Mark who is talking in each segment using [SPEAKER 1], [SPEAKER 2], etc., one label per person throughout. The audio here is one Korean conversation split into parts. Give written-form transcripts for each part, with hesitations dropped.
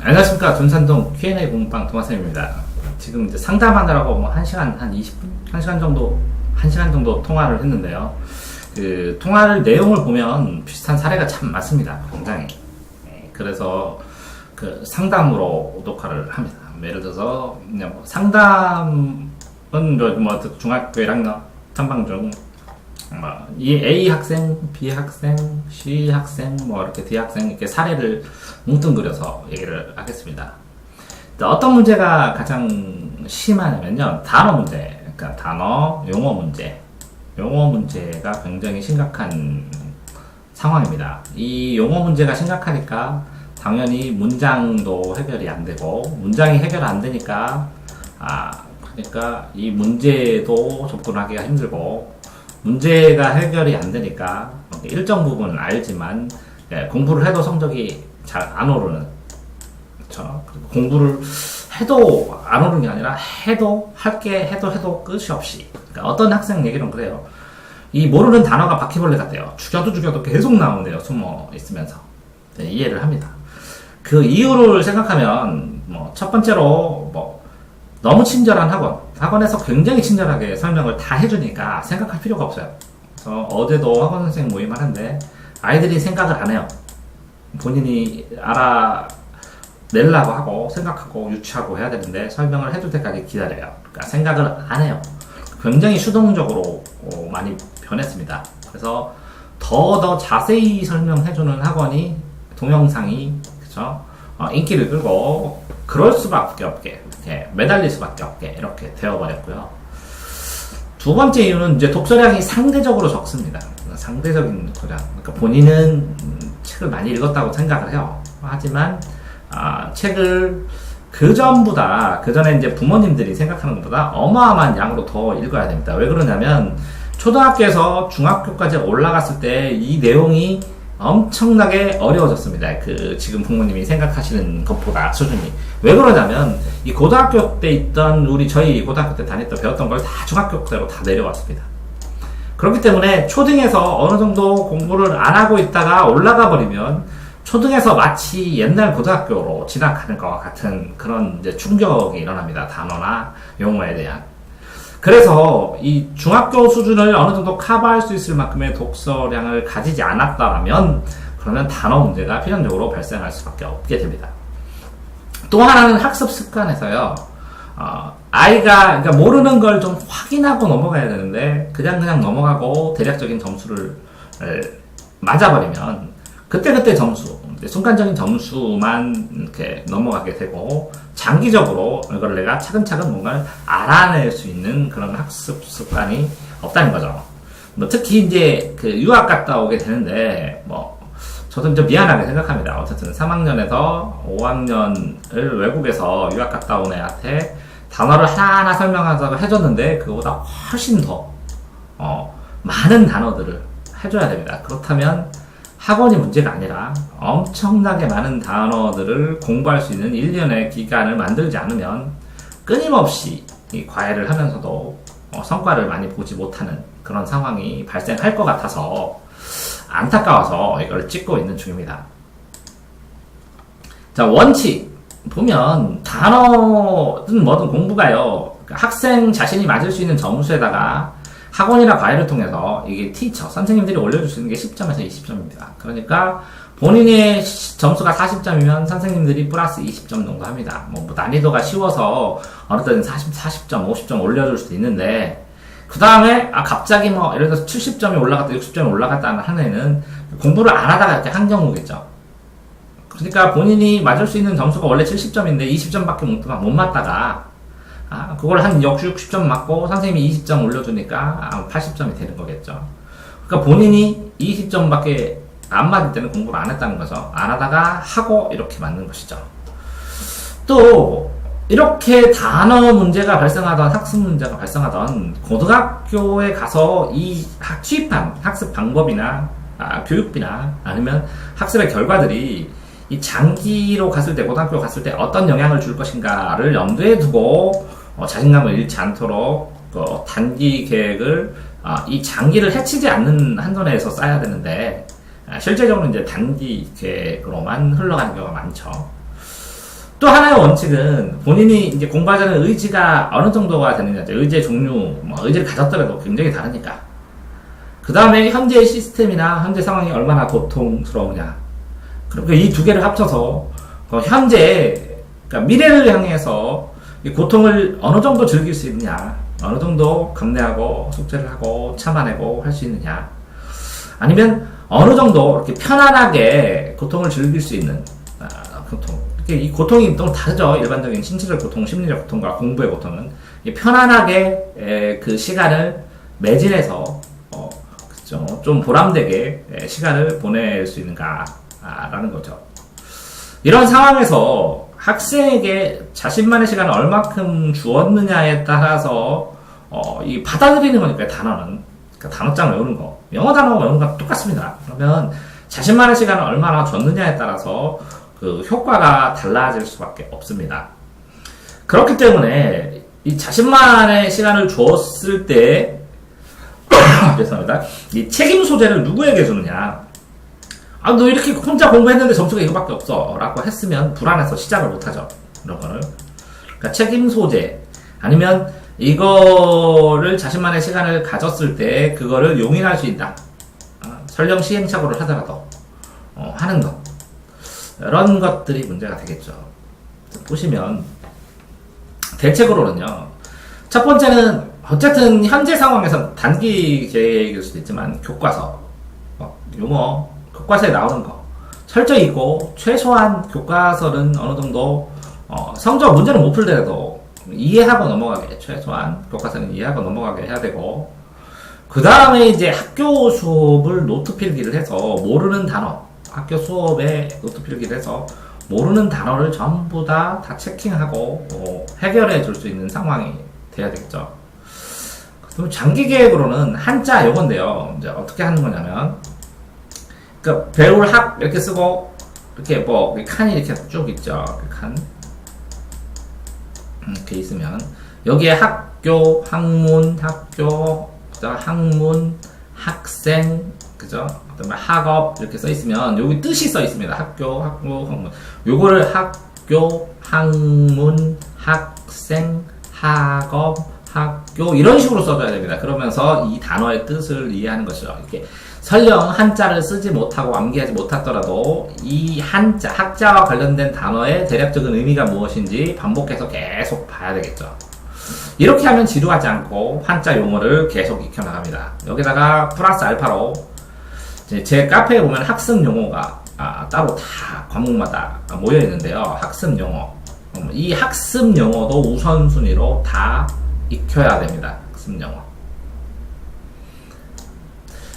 [SPEAKER 1] 안녕하십니까. 둔산동 Q&A 공부방 도마쌤입니다. 지금 이제 상담하느라고 뭐 1시간, 한 20분? 1시간 정도 통화를 했는데요. 그, 통화를 내용을 보면 비슷한 사례가 참 많습니다. 굉장히. 그래서 그 상담으로 녹화를 합니다. 예를 들어서, 그냥 뭐 상담은 뭐 중학교 1학년 탐방 중, 이 A 학생, B 학생, C 학생, 뭐 이렇게 D 학생 이렇게 사례를 뭉뚱그려서 얘기를 하겠습니다. 어떤 문제가 가장 심하냐면요, 단어 문제, 그러니까 단어, 용어 문제가 굉장히 심각한 상황입니다. 이 용어 문제가 심각하니까 당연히 문장도 해결이 안 되고, 문장이 해결 안 되니까 그러니까 이 문제도 접근하기가 힘들고, 문제가 해결이 안 되니까 일정 부분은 알지만 공부를 해도 성적이 잘 안 오르는, 그렇죠? 공부를 해도 안 오르는 게 아니라 해도 끝이 없이. 그러니까 어떤 학생 얘기는 그래요. 이 모르는 단어가 바퀴벌레 같대요. 죽여도 계속 나오네요. 숨어 있으면서. 네, 이해를 합니다. 그 이유를 생각하면 첫 번째로 너무 친절한 학원에서 굉장히 친절하게 설명을 다 해주니까 생각할 필요가 없어요. 그래서 어제도 학원 선생님 모임 하는데 아이들이 생각을 안 해요. 본인이 알아내려고 하고 생각하고 유추하고 해야 되는데 설명을 해줄 때까지 기다려요. 그러니까 생각을 안 해요. 굉장히 수동적으로 많이 변했습니다. 그래서 더 자세히 설명해주는 학원이, 동영상이, 그쵸? 인기를 끌고 그럴 수밖에 없게, 이렇게 매달릴 수밖에 없게 이렇게 되어버렸고요. 두 번째 이유는 이제 독서량이 상대적으로 적습니다. 상대적인 독서량. 그러니까 본인은 책을 많이 읽었다고 생각을 해요. 하지만 책을 그 전에 이제 부모님들이 생각하는 것보다 어마어마한 양으로 더 읽어야 됩니다. 왜 그러냐면 초등학교에서 중학교까지 올라갔을 때 이 내용이 엄청나게 어려워졌습니다. 지금 부모님이 생각하시는 것보다 수준이. 왜 그러냐면, 이 고등학교 때 있던, 저희 고등학교 때 배웠던 걸 다 중학교 때로 다 내려왔습니다. 그렇기 때문에 초등에서 어느 정도 공부를 안 하고 있다가 올라가 버리면, 초등에서 마치 옛날 고등학교로 진학하는 것과 같은 그런 이제 충격이 일어납니다. 단어나 용어에 대한. 그래서 이 중학교 수준을 어느 정도 커버할 수 있을 만큼의 독서량을 가지지 않았다면, 그러면 단어 문제가 필연적으로 발생할 수밖에 없게 됩니다. 또 하나는 학습 습관에서요, 아이가, 그러니까 모르는 걸 좀 확인하고 넘어가야 되는데, 그냥 넘어가고 대략적인 점수를 맞아버리면, 그때 점수, 순간적인 점수만 이렇게 넘어가게 되고, 장기적으로 이걸 내가 차근차근 뭔가를 알아낼 수 있는 그런 학습 습관이 없다는 거죠. 특히 이제 유학 갔다 오게 되는데, 저도 좀 미안하게 생각합니다. 어쨌든 3학년에서 5학년을 외국에서 유학 갔다 온 애한테 단어를 하나하나 설명하자고 해줬는데, 그거보다 훨씬 더, 많은 단어들을 해줘야 됩니다. 그렇다면, 학원이 문제가 아니라 엄청나게 많은 단어들을 공부할 수 있는 1년의 기간을 만들지 않으면 끊임없이 이 과외를 하면서도 성과를 많이 보지 못하는 그런 상황이 발생할 것 같아서 안타까워서 이걸 찍고 있는 중입니다. 자, 원칙 보면 단어든 뭐든 공부가요, 학생 자신이 맞을 수 있는 점수에다가 학원이나 과외를 통해서 이게 선생님들이 올려줄 수 있는 게 10점에서 20점입니다. 그러니까 본인의 점수가 40점이면 선생님들이 플러스 20점 정도 합니다. 난이도가 쉬워서 어느 때는 40점, 50점 올려줄 수도 있는데, 그 다음에 갑자기 예를 들어서 70점이 올라갔다, 60점이 올라갔다 하는 애는 공부를 안 하다가 이렇게 한 경우겠죠. 그러니까 본인이 맞을 수 있는 점수가 원래 70점인데 20점밖에 못 맞다가 그걸 한 60점 맞고 선생님이 20점 올려주니까 80점이 되는 거겠죠. 그러니까 본인이 20점밖에 안 맞을 때는 공부를 안 했다는 거죠. 안 하다가 하고 이렇게 맞는 것이죠. 또 이렇게 단어 문제가 발생하던, 학습 문제가 발생하던 고등학교에 가서 이 취입한 학습 방법이나 교육비나 아니면 학습의 결과들이 이 장기로 갔을 때, 고등학교 갔을 때 어떤 영향을 줄 것인가를 염두에 두고 자신감을 잃지 않도록 단기 계획을 이 장기를 해치지 않는 한도내에서 쌓아야 되는데, 실제적으로 이제 단기 계획으로만 흘러가는 경우가 많죠. 또 하나의 원칙은 본인이 이제 공부하자는 의지가 어느 정도가 되느냐죠. 의지의 종류, 뭐 의지를 가졌더라도 굉장히 다르니까. 그 다음에 현재의 시스템이나 현재 상황이 얼마나 고통스러우냐. 그리고 이 두 개를 합쳐서 현재, 그러니까 미래를 향해서 이 고통을 어느 정도 즐길 수 있느냐, 어느 정도 감내하고 숙제를 하고 참아내고 할 수 있느냐, 아니면 어느 정도 이렇게 편안하게 고통을 즐길 수 있는 고통. 이 고통이 또 다르죠. 일반적인 신체적 고통, 심리적 고통과 공부의 고통은 편안하게 그 시간을 매진해서 그렇죠. 좀 보람되게 시간을 보낼 수 있는가라는 거죠. 이런 상황에서 학생에게 자신만의 시간을 얼마큼 주었느냐에 따라서 이 받아들이는 거니까 단어는, 그러니까 단어장 외우는 거, 영어 단어 외우는 거랑 똑같습니다. 그러면 자신만의 시간을 얼마나 줬느냐에 따라서 그 효과가 달라질 수밖에 없습니다. 그렇기 때문에 이 자신만의 시간을 주었을 때 죄송합니다. 이 책임 소재를 누구에게 주느냐? 너 이렇게 혼자 공부했는데 점수가 이거밖에 없어 라고 했으면 불안해서 시작을 못하죠. 이런 거를. 그러니까 책임 소재, 아니면 이거를 자신만의 시간을 가졌을 때 그거를 용인할 수 있다. 설령 시행착오를 하더라도 하는 것, 이런 것들이 문제가 되겠죠. 보시면 대책으로는요, 첫 번째는 어쨌든 현재 상황에서 단기 계획일 수도 있지만 교과서, 용어, 교과서에 나오는 거 철저히 있고, 최소한 교과서는 어느 정도 성적 문제는 못 풀더라도 이해하고 넘어가게, 최소한 교과서는 이해하고 넘어가게 해야 되고, 그 다음에 이제 학교 수업을 노트 필기를 해서 모르는 단어, 학교 수업에 노트 필기를 해서 모르는 단어를 전부 다 체킹하고 해결해 줄 수 있는 상황이 돼야 되겠죠. 그럼 장기 계획으로는 한자 요건데요. 이제 어떻게 하는 거냐면, 그 배울 학 이렇게 쓰고, 이렇게 뭐 칸이 이렇게 쭉 있죠. 칸 이렇게 있으면 여기에 학교, 학문, 학문, 학생, 그죠? 그다음에 학업 이렇게 써 있으면 여기 뜻이 써 있습니다. 학교, 학문. 요거를 학교, 학문, 학생, 학업, 학교 이런 식으로 써줘야 됩니다. 그러면서 이 단어의 뜻을 이해하는 것이죠. 이렇게 설령 한자를 쓰지 못하고 암기하지 못하더라도 이 한자, 학자와 관련된 단어의 대략적인 의미가 무엇인지 반복해서 계속 봐야 되겠죠. 이렇게 하면 지루하지 않고 한자 용어를 계속 익혀나갑니다. 여기다가 플러스 알파로 제 카페에 보면 학습 용어가 따로 다 과목마다 모여 있는데요. 학습 용어. 이 학습 용어도 우선순위로 다 익혀야 됩니다. 학습 용어.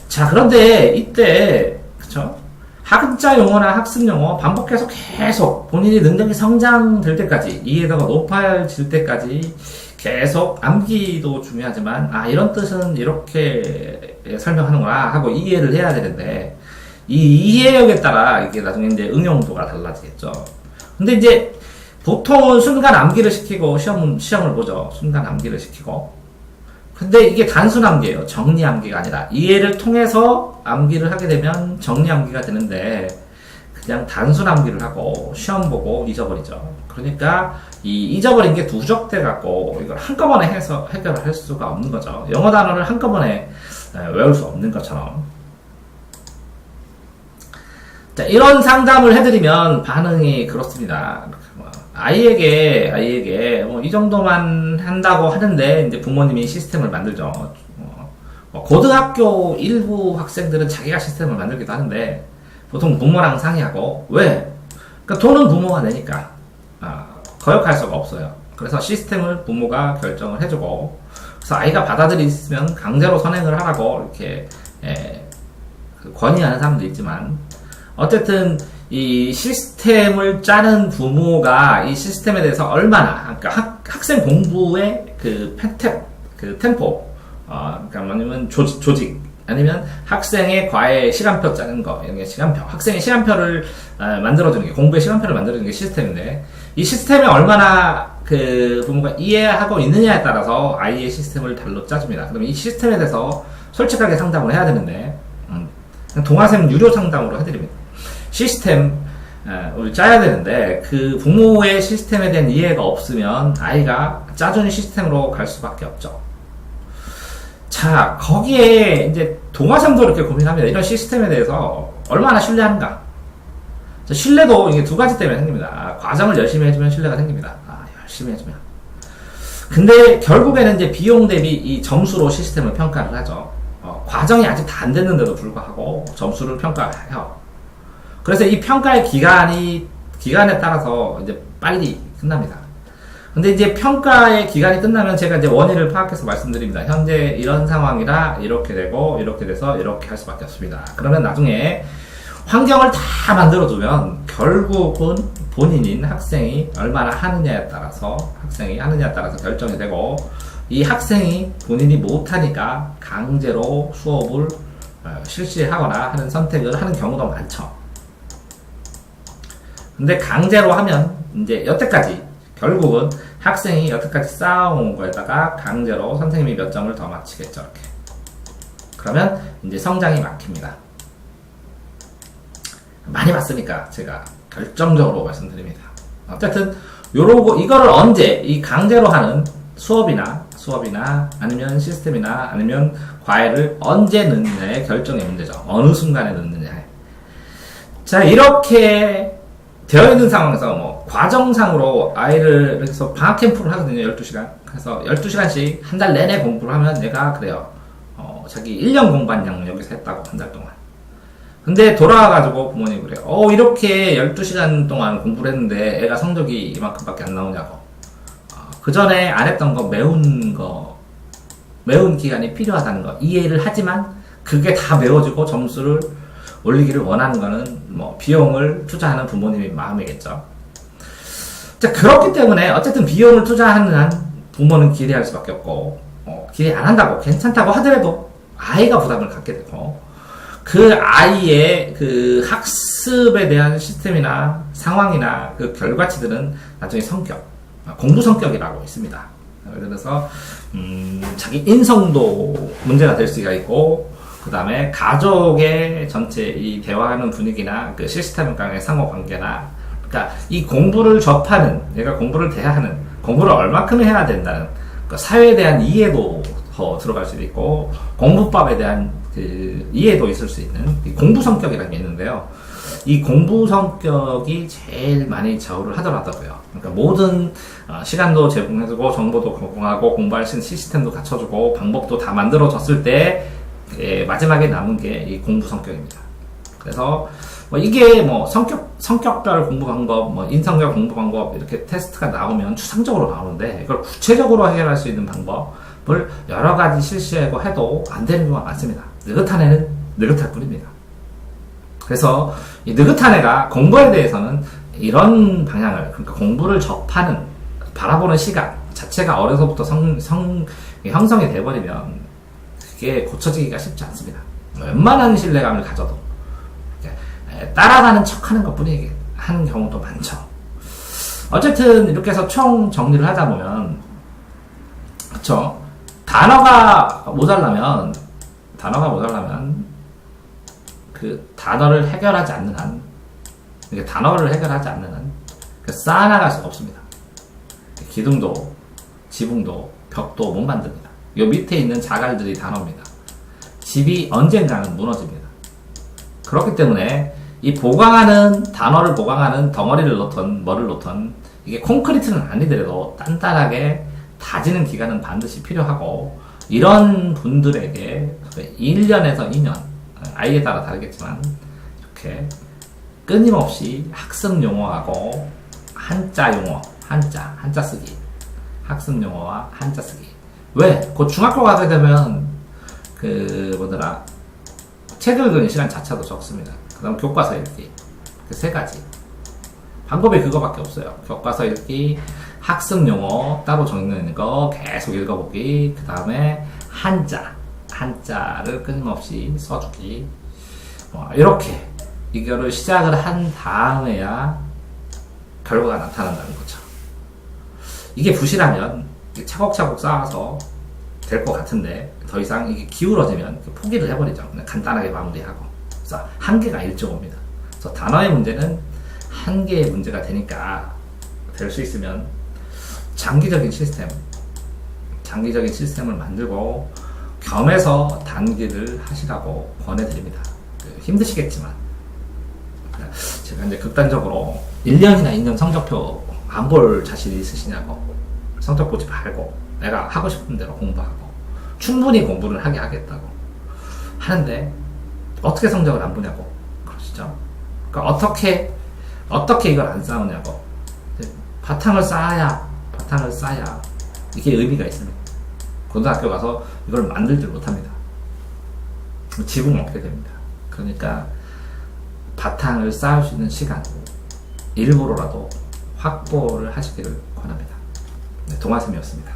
[SPEAKER 1] 자, 그런데 이때 그쵸? 학자 용어나 학습 용어 반복해서 계속 본인이 능력이 성장될 때까지, 이해도가 높아질 때까지 계속 암기도 중요하지만 이런 뜻은 이렇게 설명하는구나 하고 이해를 해야 되는데, 이 이해력에 따라 이게 나중에 이제 응용도가 달라지겠죠. 근데 이제 보통은 순간 암기를 시키고 시험을 보죠. 순간 암기를 시키고. 근데 이게 단순 암기예요. 정리 암기가 아니라 이해를 통해서 암기를 하게 되면 정리 암기가 되는데, 그냥 단순 암기를 하고 시험 보고 잊어버리죠. 그러니까 이 잊어버린 게 누적돼 갖고 이걸 한꺼번에 해서 해결을 할 수가 없는 거죠. 영어 단어를 한꺼번에 외울 수 없는 것처럼. 자, 이런 상담을 해드리면 반응이 그렇습니다. 아이에게 이 정도만 한다고 하는데 이제 부모님이 시스템을 만들죠. 고등학교 일부 학생들은 자기가 시스템을 만들기도 하는데 보통 부모랑 상의하고, 왜? 그러니까 돈은 부모가 내니까 거역할 수가 없어요. 그래서 시스템을 부모가 결정을 해주고, 그래서 아이가 받아들이면 강제로 선행을 하라고 이렇게 권유하는 사람도 있지만, 어쨌든 이 시스템을 짜는 부모가 이 시스템에 대해서 얼마나, 그러니까 학생 공부의 그 템포, 그러니까 뭐냐면 조직, 아니면 학생의 과외 시간표 짜는 거, 이런 게 시간표, 학생의 시간표를 만들어주는 게, 공부의 시간표를 만들어주는 게 시스템인데, 이 시스템에 얼마나 그 부모가 이해하고 있느냐에 따라서 아이의 시스템을 달로 짜줍니다. 그럼 이 시스템에 대해서 솔직하게 상담을 해야 되는데, 동아쌤 유료 상담으로 해드립니다. 시스템, 우리 짜야 되는데 그 부모의 시스템에 대한 이해가 없으면 아이가 짜주는 시스템으로 갈 수밖에 없죠. 자, 거기에 이제 동화상도 이렇게 고민합니다. 이런 시스템에 대해서 얼마나 신뢰하는가. 신뢰도 이게 두 가지 때문에 생깁니다. 과정을 열심히 해주면 신뢰가 생깁니다. 열심히 해주면. 근데 결국에는 이제 비용 대비 이 점수로 시스템을 평가를 하죠. 과정이 아직 다 안 됐는데도 불구하고 점수를 평가해요. 그래서 이 평가의 기간에 따라서 이제 빨리 끝납니다. 근데 이제 평가의 기간이 끝나면 제가 이제 원인을 파악해서 말씀드립니다. 현재 이런 상황이라 이렇게 되고, 이렇게 돼서 이렇게 할 수밖에 없습니다. 그러면 나중에 환경을 다 만들어두면 결국은 본인인 학생이 얼마나 하느냐에 따라서 결정이 되고, 이 학생이 본인이 못하니까 강제로 수업을 실시하거나 하는 선택을 하는 경우도 많죠. 근데 강제로 하면 이제 여태까지 결국은 학생이 여태까지 쌓아온 거에다가 강제로 선생님이 몇 점을 더 맞추겠죠. 이렇게. 그러면 이제 성장이 막힙니다. 많이 봤으니까 제가 결정적으로 말씀드립니다. 어쨌든 이거를 언제 이 강제로 하는 수업이나 아니면 시스템이나 아니면 과외를 언제 넣느냐의 결정의 문제죠. 어느 순간에 넣느냐에. 자, 이렇게 되어 있는 상황에서 뭐 과정상으로 아이를 해서 방학 캠프를 하거든요. 12시간. 그래서 12시간씩 한 달 내내 공부를 하면 얘가 그래요. 자기 1년 공부한 양 여기서 했다고 한 달 동안. 근데 돌아와가지고 부모님이 그래요. 이렇게 12시간 동안 공부를 했는데 애가 성적이 이만큼밖에 안 나오냐고. 그 전에 안 했던 거 매운 기간이 필요하다는 거 이해를 하지만 그게 다 메워지고 점수를 올리기를 원하는 거는 뭐 비용을 투자하는 부모님의 마음이겠죠. 자, 그렇기 때문에 어쨌든 비용을 투자하는 한 부모는 기대할 수밖에 없고, 기대 안 한다고 괜찮다고 하더라도 아이가 부담을 갖게 되고, 그 아이의 그 학습에 대한 시스템이나 상황이나 그 결과치들은 나중에 공부 성격이라고 있습니다. 그래서 자기 인성도 문제가 될 수가 있고, 그 다음에 가족의 전체 이 대화하는 분위기나 그 시스템 간의 상호관계나, 그러니까 이 공부를 접하는, 얘가 공부를 대하는, 공부를 얼마큼 해야 된다는 그 사회에 대한 이해도 더 들어갈 수도 있고, 공부법에 대한 그 이해도 있을 수 있는 이 공부 성격이라는 게 있는데요. 이 공부 성격이 제일 많이 좌우를 하더라고요. 그러니까 모든 시간도 제공해주고 정보도 공유하고 공부할 수 있는 시스템도 갖춰주고 방법도 다 만들어졌을 때 마지막에 남은 게 이 공부 성격입니다. 그래서 이게 성격별 공부 방법, 인성별 공부 방법 이렇게 테스트가 나오면 추상적으로 나오는데 이걸 구체적으로 해결할 수 있는 방법을 여러 가지 실시하고 해도 안 되는 경우가 많습니다. 느긋한 애는 느긋할 뿐입니다. 그래서 이 느긋한 애가 공부에 대해서는 이런 방향을, 그러니까 공부를 접하는, 바라보는 시각 자체가 어려서부터 형성이 돼버리면 그게 고쳐지기가 쉽지 않습니다. 웬만한 신뢰감을 가져도 따라가는 척 하는 것 뿐이게 하는 경우도 많죠. 어쨌든 이렇게 해서 총 정리를 하다 보면, 그쵸, 단어가 모자라면 그 단어를 해결하지 않는 한, 쌓아나갈 수가 없습니다. 기둥도, 지붕도, 벽도 못 만듭니다. 요 밑에 있는 자갈들이 단어입니다. 집이 언젠가는 무너집니다. 그렇기 때문에 이 단어를 보강하는 덩어리를 놓던 뭐를 놓던 이게 콘크리트는 아니더라도 단단하게 다지는 기간은 반드시 필요하고, 이런 분들에게 1년에서 2년, 아이에 따라 다르겠지만 이렇게 끊임없이 학습 용어하고 한자 쓰기, 학습 용어와 한자 쓰기. 왜? 곧 중학교 가게 되면 책 읽는 시간 자체도 적습니다. 그 다음 교과서 읽기. 그 세 가지. 방법이 그거밖에 없어요. 교과서 읽기, 학습 용어 따로 적는 거 계속 읽어보기, 그 다음에 한자를 끊임없이 써주기. 이렇게 이거를 시작을 한 다음에야 결과가 나타난다는 거죠. 이게 부실하면 차곡차곡 쌓아서 될 것 같은데 더 이상 이게 기울어지면 포기를 해버리죠. 그냥 간단하게 마무리하고. 그래서 한계가 일정합니다. 그래서 단어의 문제는 한계의 문제가 되니까 될 수 있으면 장기적인 시스템을 만들고 겸해서 단기를 하시라고 권해드립니다. 힘드시겠지만 제가 이제 극단적으로 1년이나 2년 성적표 안 볼 자신이 있으시냐고, 성적 보지 말고 내가 하고 싶은 대로 공부하고 충분히 공부를 하게 하겠다고 하는데 어떻게 성적을 안 보냐고 그러시죠. 그러니까 어떻게 이걸 안 쌓으냐고. 바탕을 쌓아야 이게 의미가 있습니다. 고등학교 가서 이걸 만들지 못합니다. 지붕 먹게 됩니다. 그러니까 바탕을 쌓을 수 있는 시간 일부러라도 확보를 하시기를 권합니다. 네, 동아쌤이었습니다.